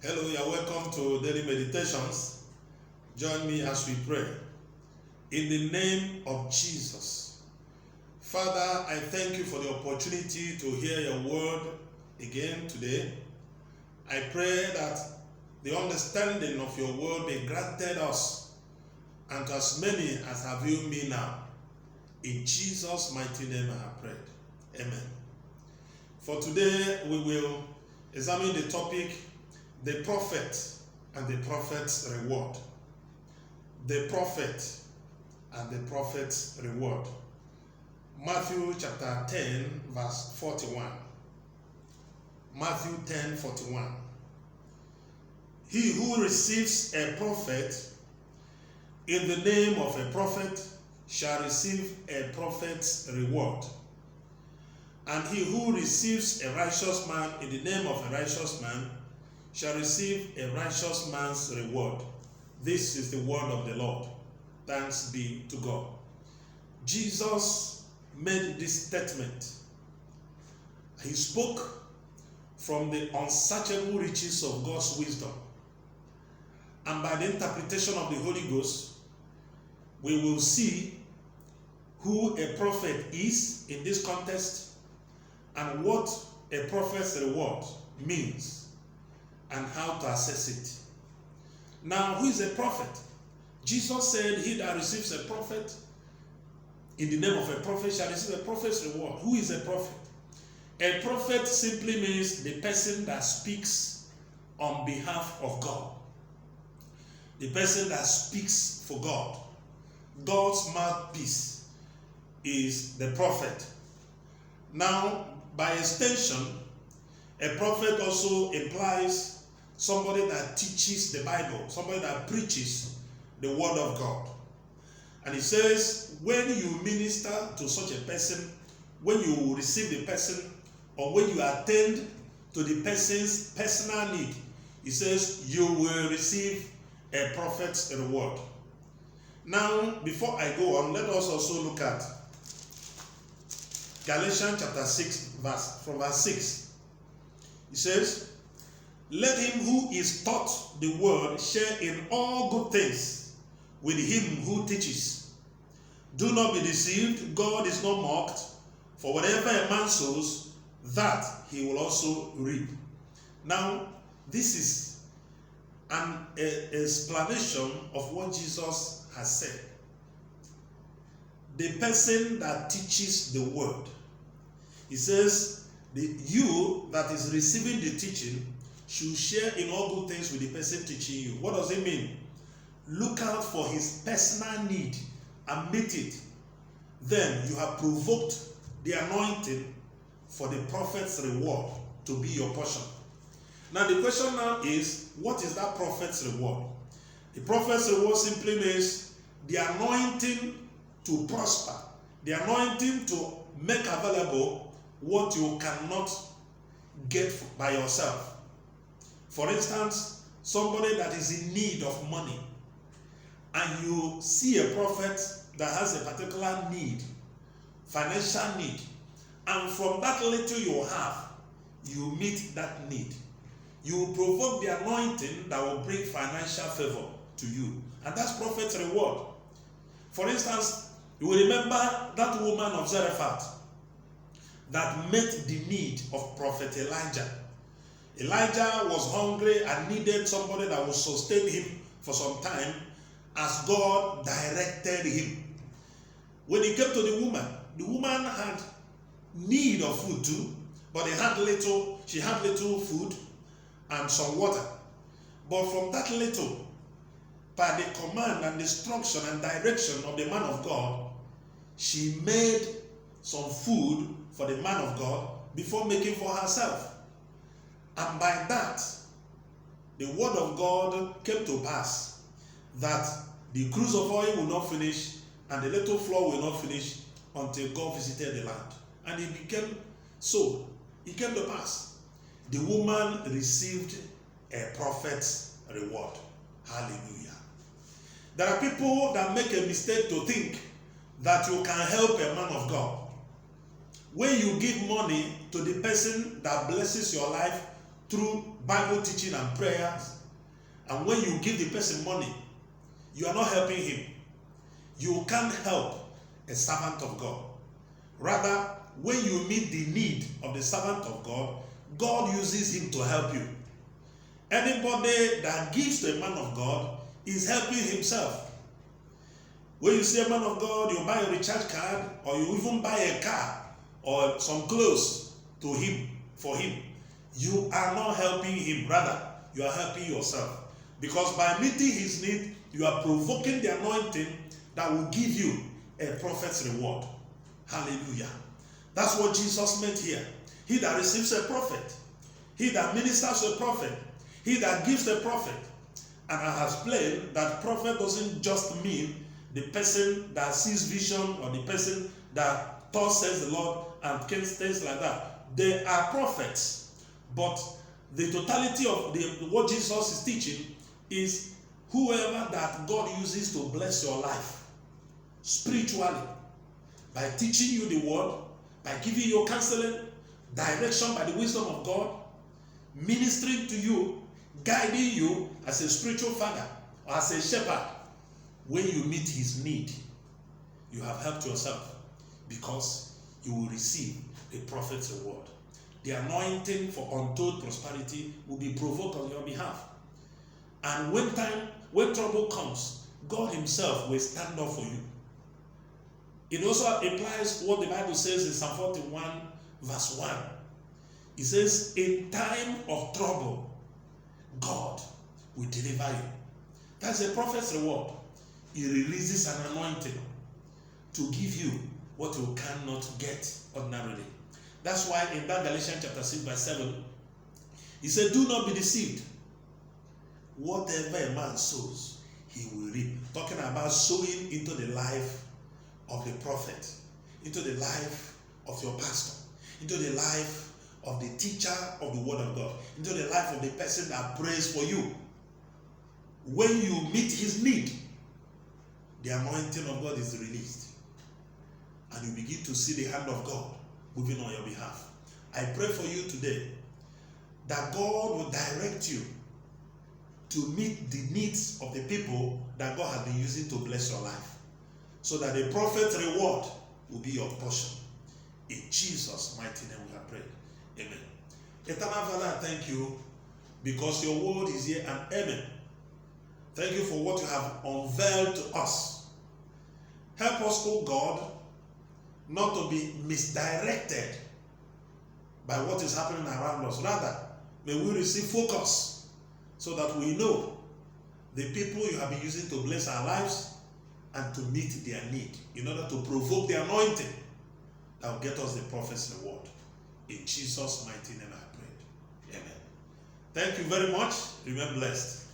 Hello, you're welcome to Daily Meditations. Join me as we pray. In the name of Jesus. Father, I thank you for the opportunity to hear your word again today. I pray that the understanding of your word be granted us and to as many as have you me now. In Jesus' mighty name I have prayed. Amen. For today, we will examine the topic, the prophet and the prophet's reward. The prophet and the prophet's reward. Matthew chapter 10, verse 41. Matthew 10, 41. He who receives a prophet in the name of a prophet shall receive a prophet's reward. And he who receives a righteous man in the name of a righteous man shall receive a righteous man's reward. This is the word of the Lord. Thanks be to God. Jesus made this statement. He spoke from the unsearchable riches of God's wisdom. And by the interpretation of the Holy Ghost, we will see who a prophet is in this context and what a prophet's reward means and how to assess it. Now, who is a prophet? Jesus said, he that receives a prophet in the name of a prophet shall receive a prophet's reward. Who is a prophet? A prophet simply means the person that speaks on behalf of God. The person that speaks for God. God's mouthpiece is the prophet. Now, by extension, a prophet also implies somebody that teaches the Bible, somebody that preaches the word of God. And it says, when you minister to such a person, when you receive the person, or when you attend to the person's personal need, it says you will receive a prophet's reward. Now, before I go on, let us also look at Galatians chapter 6, from verse 6. It says, let him who is taught the word share in all good things with him who teaches. Do not be deceived, God is not mocked, for whatever a man sows, that he will also reap. Now, this is an explanation of what Jesus has said. The person that teaches the word. He says, you that is receiving the teaching should share in all good things with the person teaching you. What does it mean? Look out for his personal need and meet it. Then you have provoked the anointing for the prophet's reward to be your portion. Now the question now is, what is that prophet's reward? The prophet's reward simply means the anointing to prosper, the anointing to make available what you cannot get by yourself. For instance, somebody that is in need of money, and you see a prophet that has a particular need, financial need, and from that little you have, you meet that need. You provoke the anointing that will bring financial favor to you. And that's prophet's reward. For instance, you will remember that woman of Zarephath that met the need of prophet Elijah. Elijah was hungry and needed somebody that would sustain him for some time as God directed him. When he came to the woman had need of food too, but she had little food and some water. But from that little, by the command and instruction and direction of the man of God, she made some food for the man of God before making for herself. And by that, the word of God came to pass that the cruse of oil will not finish and the little flour will not finish until God visited the land. And it became so. It came to pass. The woman received a prophet's reward. Hallelujah. There are people that make a mistake to think that you can help a man of God. When you give money to the person that blesses your life through Bible teaching and prayers, and when you give the person money, you are not helping him. You can't help a servant of God. Rather, when you meet the need of the servant of God, God uses him to help you. Anybody that gives to a man of God is helping himself. When you see a man of God, you buy a recharge card, or you even buy a car or some clothes to him, for him. You are not helping him, rather, you are helping yourself. Because by meeting his need, you are provoking the anointing that will give you a prophet's reward. Hallelujah. That's what Jesus meant here. He that receives a prophet, he that ministers a prophet, he that gives a prophet. And I have explained that prophet doesn't just mean the person that sees vision or the person that thus says the Lord and things like that. They are prophets, but the totality of what Jesus is teaching is whoever that God uses to bless your life spiritually, by teaching you the word, by giving you counseling, direction by the wisdom of God, ministering to you, guiding you as a spiritual father or as a shepherd. When you meet his need, you have helped yourself, because you will receive a prophet's reward. The anointing for untold prosperity will be provoked on your behalf. And when trouble comes, God himself will stand up for you. It also applies what the Bible says in Psalm 41 verse 1. It says, in time of trouble, God will deliver you. That's a prophet's reward. He releases an anointing to give you what you cannot get ordinarily. That's why in that Galatians chapter 6 verse 7, he said, do not be deceived. Whatever a man sows, he will reap. Talking about sowing into the life of the prophet, into the life of your pastor, into the life of the teacher of the word of God, into the life of the person that prays for you. When you meet his need, the anointing of God is released, and you begin to see the hand of God moving on your behalf. I pray for you today that God will direct you to meet the needs of the people that God has been using to bless your life, so that the prophet's reward will be your portion. In Jesus' mighty name we have prayed. Amen. Eternal Father, I thank you because your word is here, and amen. Thank you for what you have unveiled to us. Help us, O God, not to be misdirected by what is happening around us. Rather, may we receive focus so that we know the people you have been using to bless our lives and to meet their need, in order to provoke the anointing that will get us the prophet's reward. In Jesus' mighty name I prayed. Amen. Thank you very much. Remain blessed.